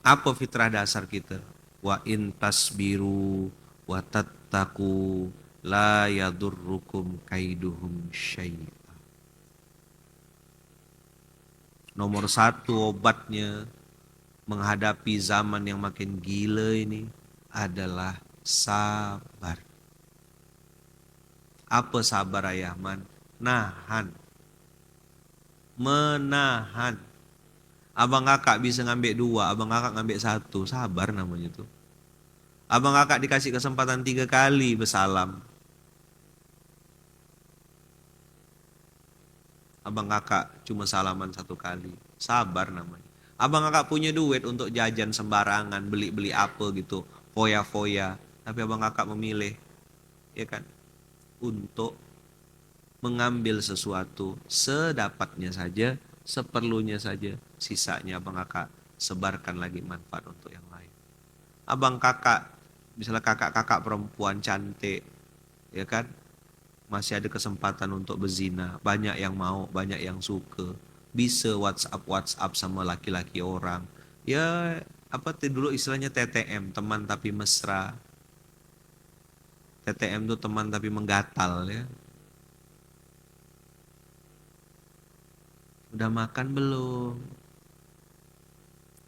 Apa fitrah dasar kita? Wa in tasbiru wa tattaku la yadurrukum kaiduhum syai'a. Nomor satu obatnya menghadapi zaman yang makin gila ini adalah sabar. Apa sabar Ayahman? Nahan. Menahan. Abang kakak bisa ngambil dua, abang kakak ngambil satu. Sabar namanya tuh. Abang kakak dikasih kesempatan 3 kali bersalam. Abang kakak cuma salaman 1 kali. Sabar namanya. Abang kakak punya duit untuk jajan sembarangan, beli-beli apa gitu, foya-foya. Tapi abang kakak memilih, ya kan, untuk mengambil sesuatu sedapatnya saja, seperlunya saja, sisanya abang kakak sebarkan lagi manfaat untuk yang lain. Abang kakak, misalnya kakak-kakak perempuan cantik, ya kan, masih ada kesempatan untuk berzina, banyak yang mau, banyak yang suka, bisa WhatsApp sama laki-laki orang, ya apa dulu istilahnya TTM, teman tapi mesra. TTM tuh teman tapi menggatal ya. Udah makan belum?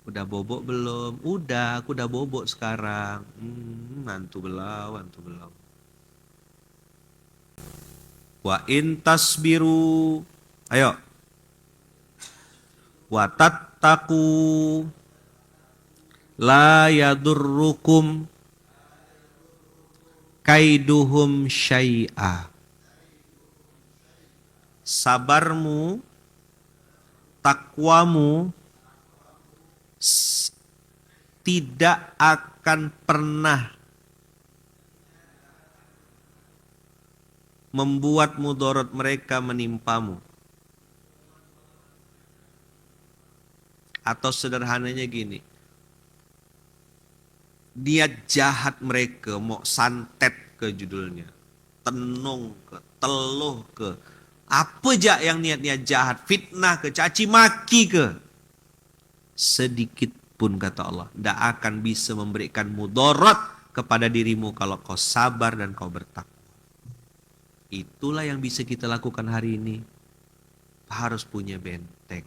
Udah bobok belum? Udah, aku udah bobok sekarang. Nantu belau, nantu belau. Wa intas biru. Ayo. Wa tattaku la yadurrukum kaiduhum syai'a. Sabarmu, takwamu tidak akan pernah membuat mudarat mereka menimpamu. Atau sederhananya gini, niat jahat mereka mau santet ke judulnya, tenung ke, teluh ke, apa aja yang niat-niat jahat, fitnah ke, caci maki ke, sedikit pun kata Allah tidak akan bisa memberikan mudarat kepada dirimu kalau kau sabar dan kau bertakwa. Itulah yang bisa kita lakukan hari ini. Harus punya benteng.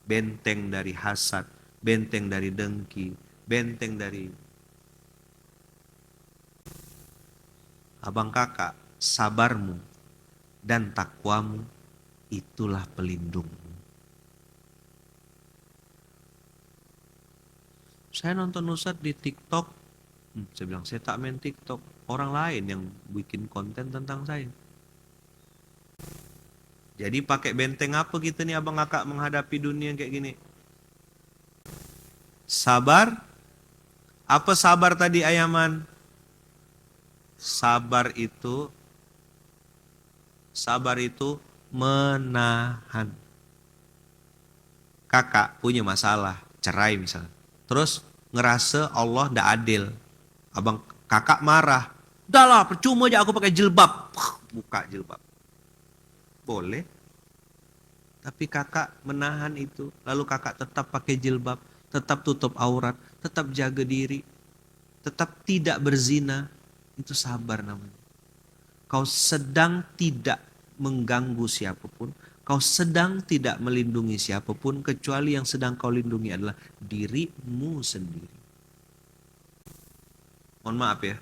Benteng dari hasad, benteng dari dengki, benteng dari abang kakak, sabarmu dan takwamu itulah pelindungmu. Saya nonton Ustadz di TikTok, saya bilang saya tak main TikTok, orang lain yang bikin konten tentang saya. Jadi pakai benteng apa gitu nih abang kakak menghadapi dunia kayak gini? Sabar. Apa sabar tadi Ayaman? Sabar itu menahan. Kakak punya masalah, cerai misalnya. Terus ngerasa Allah ndak adil. Abang kakak marah. Udahlah, percuma aja aku pakai jilbab. Buka jilbab. Boleh. Tapi kakak menahan itu. Lalu kakak tetap pakai jilbab. Tetap tutup aurat. Tetap jaga diri. Tetap tidak berzina. Itu sabar namanya. Kau sedang tidak mengganggu siapapun. Kau sedang tidak melindungi siapapun. Kecuali yang sedang kau lindungi adalah dirimu sendiri. Mohon maaf ya.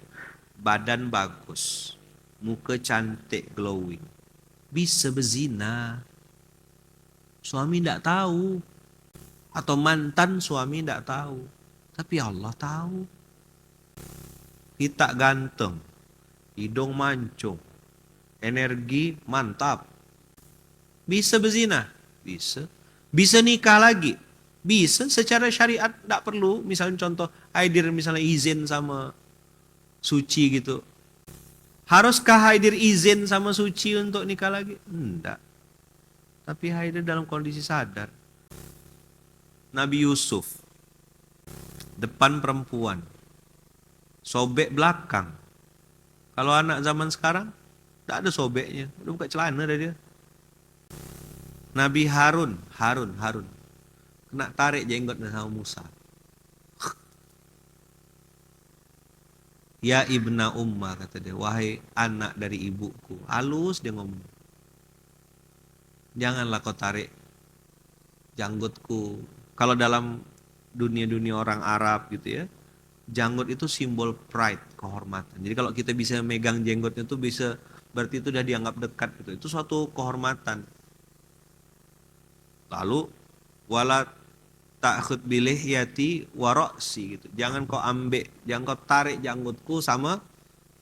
Badan bagus. Muka cantik glowing. Bisa berzina. Suami tidak tahu. Atau mantan suami tidak tahu. Tapi Allah tahu. Kita ganteng. Hidung mancung. Energi mantap. Bisa berzina? Bisa. Bisa nikah lagi? Bisa. Secara syariat tidak perlu. Misalnya contoh, Haidir misalnya izin sama Suci gitu. Haruskah Haidir izin sama Suci untuk nikah lagi? Enggak. Tapi Haidir dalam kondisi sadar. Nabi Yusuf. Depan perempuan. Sobek belakang. Kalau anak zaman sekarang, tidak ada sobeknya. Udah buka celana dah dia. Nabi Harun. Kena tarik jenggotnya sama Musa. Ya ibna umma, kata dia, wahai anak dari ibuku. Halus dia ngomong. Janganlah kau tarik janggutku. Kalau dalam dunia-dunia orang Arab gitu ya, janggut itu simbol pride, kehormatan. Jadi kalau kita bisa megang jenggotnya itu bisa, berarti itu udah dianggap dekat gitu. Itu suatu kehormatan. Lalu wala ta'khud bilihyati waroksi gitu. Jangan kau ambil, jangan kau tarik janggutku sama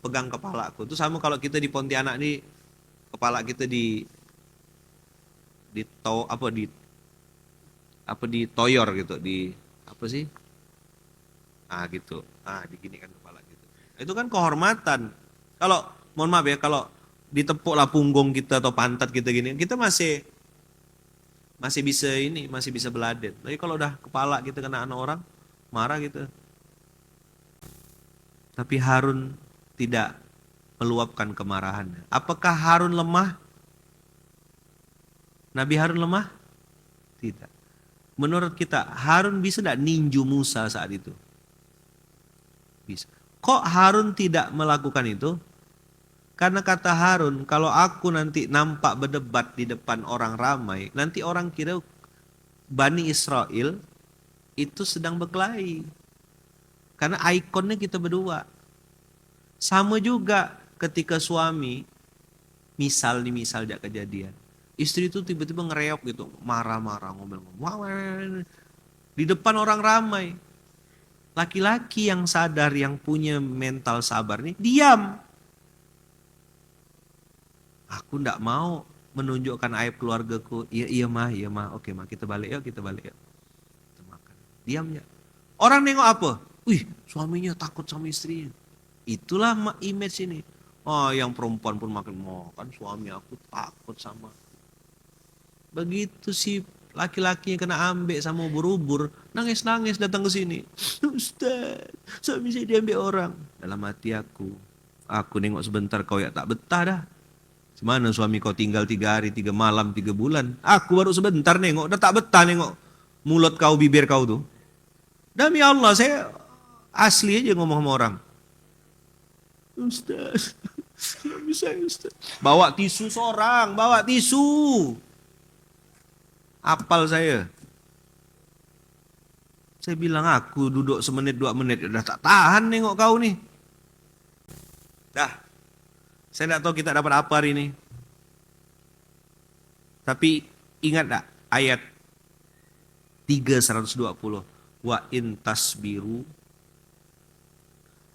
pegang kepalaku. Itu sama kalau kita di Pontianak nih, kepala kita di toyor gitu, di apa sih? Ah gitu. Ah diginikan kepala gitu. Itu kan kehormatan. Kalau mohon maaf ya, kalau ditepuklah punggung kita atau pantat kita gini, kita masih masih bisa ini, masih bisa beladen. Tapi kalau udah kepala kita kena anak orang, marah gitu. Tapi Harun tidak meluapkan kemarahannya. Apakah Harun lemah? Nabi Harun lemah? Tidak. Menurut kita, Harun bisa tidak ninju Musa saat itu? Bisa. Kok Harun tidak melakukan itu? Karena kata Harun, kalau aku nanti nampak berdebat di depan orang ramai, nanti orang kira Bani Israel itu sedang berkelahi. Karena ikonnya kita berdua. Sama juga ketika suami, misal dia kejadian. Istri itu tiba-tiba ngereok gitu, marah-marah, ngomel-ngomel. Di depan orang ramai. Laki-laki yang sadar, yang punya mental sabar nih, diam. Aku ndak mau menunjukkan aib keluargaku. Iya mah. Oke mah, kita balik yuk. Kita makan. Diam ya. Orang nengok apa? Wih, suaminya takut sama istrinya. Itulah image ini. Oh, yang perempuan pun makin mau kan suami aku takut sama. Begitu sih laki-laki yang kena ambek sama ubur-ubur, nangis-nangis datang ke sini. Ustaz, suami saya diambil orang. Dalam hati aku nengok sebentar kau ya tak betah dah. Semana suami kau tinggal 3 hari, 3 malam, 3 bulan. Aku baru sebentar nengok, udah tak betah nengok mulut kau, bibir kau tuh. Demi Allah, saya asli aja ngomong sama orang. Ustaz, suami saya Ustaz. Bawa tisu seorang, bawa tisu. Apal saya. Saya bilang aku duduk semenit 2 menit, udah tak tahan nengok kau nih. Dah, saya tidak tahu kita dapat apa hari ini. Tapi ingat tak ayat 3:120. Wa in tasbiru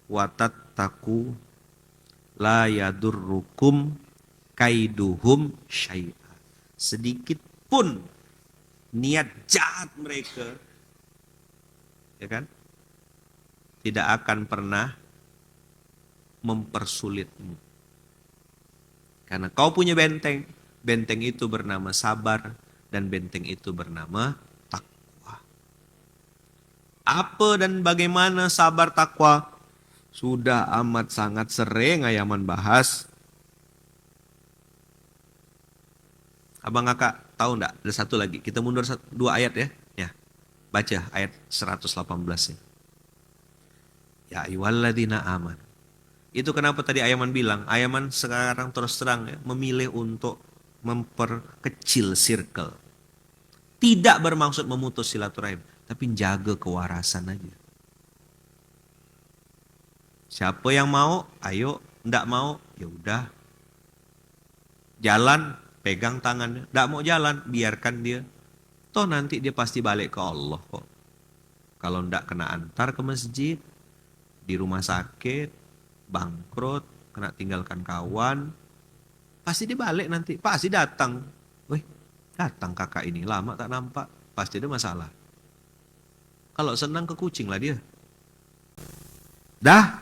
wa tattaku la yadurrukum kaiduhum syai'a. Sedikit pun niat jahat mereka, ya kan, tidak akan pernah mempersulitmu. Karena kau punya benteng, benteng itu bernama sabar, dan benteng itu bernama takwa. Apa dan bagaimana sabar takwa? Sudah amat sangat sering Ayaman bahas. Abang kakak tahu enggak? Ada satu lagi. Kita mundur 2 ayat ya. Ya. Baca ayat 118 ya. Ya ayyuhalladzina aman. Itu kenapa tadi Ayaman bilang, Ayaman sekarang terus terang ya, memilih untuk memperkecil circle. Tidak bermaksud memutus silaturahim, tapi jaga kewarasan aja. Siapa yang mau, ayo. Ndak mau, ya udah. Jalan, pegang tangannya. Ndak mau jalan, biarkan dia. Toh nanti dia pasti balik ke Allah kok. Kalau ndak kena antar ke masjid, di rumah sakit, bangkrut, kena tinggalkan kawan, pasti dia balik nanti, pasti datang. Weh, datang kakak ini, lama tak nampak, pasti ada masalah. Kalau senang ke kucing lah dia. Dah.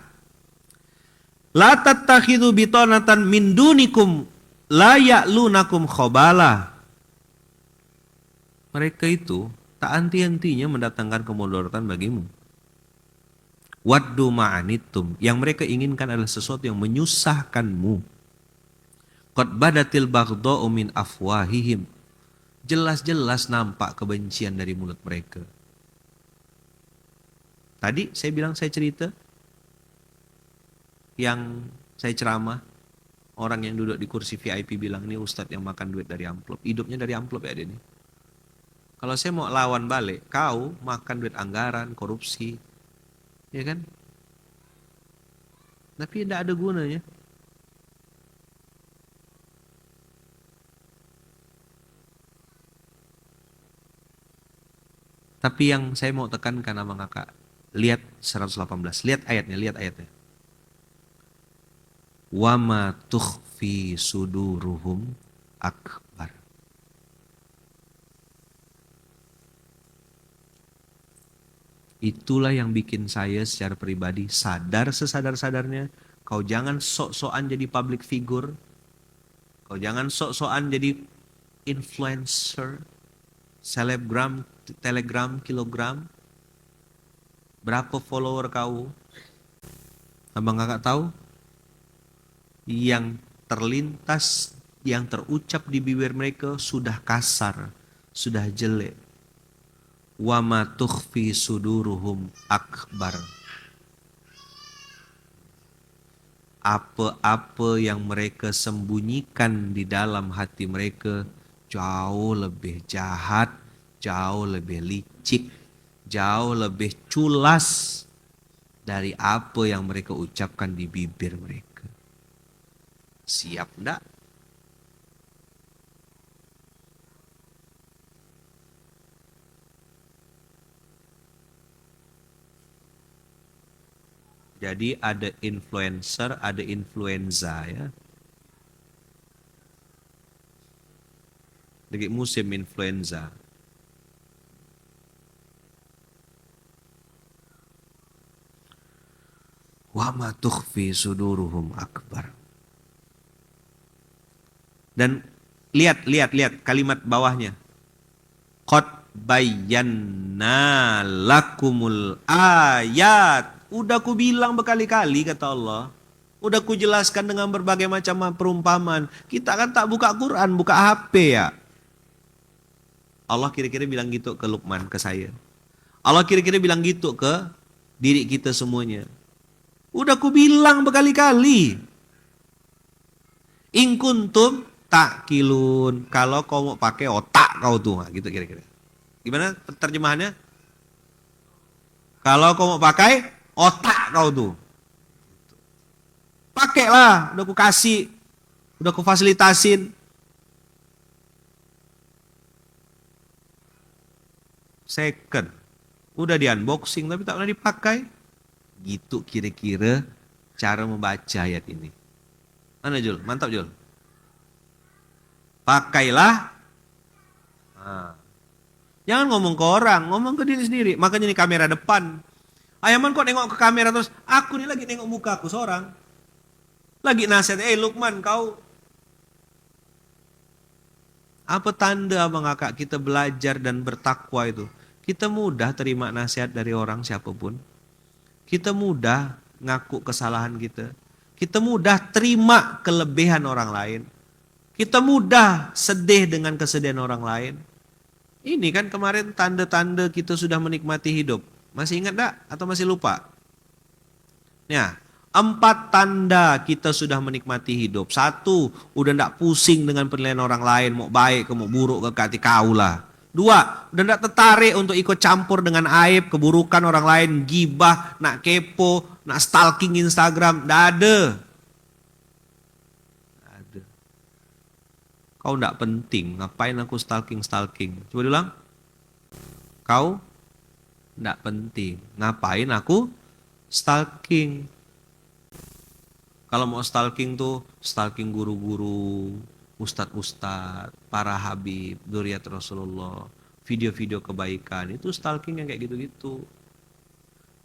La tattakhidhu bitonatan min dunikum la ya'lunakum khabala. Mereka itu tak henti-hentinya mendatangkan kemudaratan bagimu. Waddu ma'anittum, yang mereka inginkan adalah sesuatu yang menyusahkanmu. Qad badatil baghdha'u min afwahihim, jelas-jelas nampak kebencian dari mulut mereka. Tadi saya bilang, saya cerita yang saya ceramah, orang yang duduk di kursi VIP bilang, ini Ustadz yang makan duit dari amplop. Hidupnya dari amplop ya dia ini. Kalau saya mau lawan balik, kau makan duit anggaran, korupsi, ya kan? Tapi tidak ada gunanya. Tapi yang saya mau tekankan sama kakak, lihat 118, lihat ayatnya, lihat ayatnya. Wama tukhfi suduruhum akbar. Itulah yang bikin saya secara pribadi sadar sesadar-sadarnya, kau jangan sok-sokan jadi public figure, kau jangan sok-sokan jadi influencer, selebgram, telegram, kilogram. Berapa follower kau? Abang kakak tahu? Yang terlintas, yang terucap di bibir mereka sudah kasar, sudah jelek. Wa ma tukhfi suduruhum akbar. Apa-apa yang mereka sembunyikan di dalam hati mereka jauh lebih jahat, jauh lebih licik, jauh lebih culas dari apa yang mereka ucapkan di bibir mereka. Siap enggak? Jadi ada influencer, ada influenza ya. Lagi musim influenza. Wa ma tukhfi suduruhum akbar. Dan lihat kalimat bawahnya. Qad bayyana lakumul ayat. Udah ku bilang berkali-kali kata Allah. Udah ku jelaskan dengan berbagai macam perumpamaan. Kita kan tak buka Quran, buka HP ya. Allah kira-kira bilang gitu ke Luqman, ke saya. Allah kira-kira bilang gitu ke diri kita semuanya. Udah ku bilang berkali-kali. In kuntum takilun. Kalau kau mau pakai otak kau tuh, gitu kira-kira. Gimana terjemahannya? Kalau kau mau pakai otak kau tuh. Pakailah, udah ku kasih, udah ku fasilitasin. Second, udah di unboxing tapi tak pernah dipakai. Gitu kira-kira cara membaca ayat ini. Mana Jul? Mantap Jul. Pakailah. Nah. Jangan ngomong ke orang, ngomong ke diri sendiri. Makanya ini kamera depan. Ayaman kok nengok ke kamera terus, aku nih lagi nengok muka aku seorang. Lagi nasihat, Lukman kau. Apa tanda abang kakak kita belajar dan bertakwa itu? Kita mudah terima nasihat dari orang siapapun. Kita mudah ngaku kesalahan kita. Kita mudah terima kelebihan orang lain. Kita mudah sedih dengan kesedihan orang lain. Ini kan kemarin tanda-tanda kita sudah menikmati hidup. Masih ingat enggak? Atau masih lupa? Ya, 4 tanda kita sudah menikmati hidup. 1, udah enggak pusing dengan penilaian orang lain. Mau baik ke mau buruk ke hati kau lah. 2, udah enggak tertarik untuk ikut campur dengan aib, keburukan orang lain. Gibah, nak kepo, nak stalking Instagram. Enggak ada. Kau enggak penting, ngapain aku stalking? Coba diulang. Kau enggak penting, ngapain aku stalking? Kalau mau stalking tuh, stalking guru-guru, ustadz-ustadz, para habib, dzurriyyat Rasulullah, video-video kebaikan, itu stalking yang kayak gitu-gitu.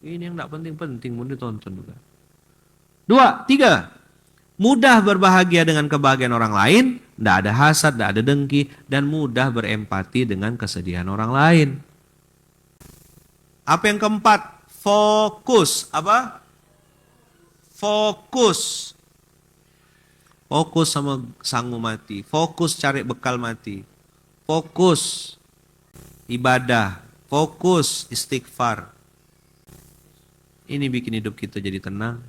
Ini yang enggak penting-penting, mau ditonton juga. 2, 3. Mudah berbahagia dengan kebahagiaan orang lain, tidak ada hasad, tidak ada dengki, dan mudah berempati dengan kesedihan orang lain. Apa yang keempat? Fokus. Apa? Fokus. Fokus sama sanggup mati. Fokus cari bekal mati. Fokus ibadah. Fokus istighfar. Ini bikin hidup kita jadi tenang.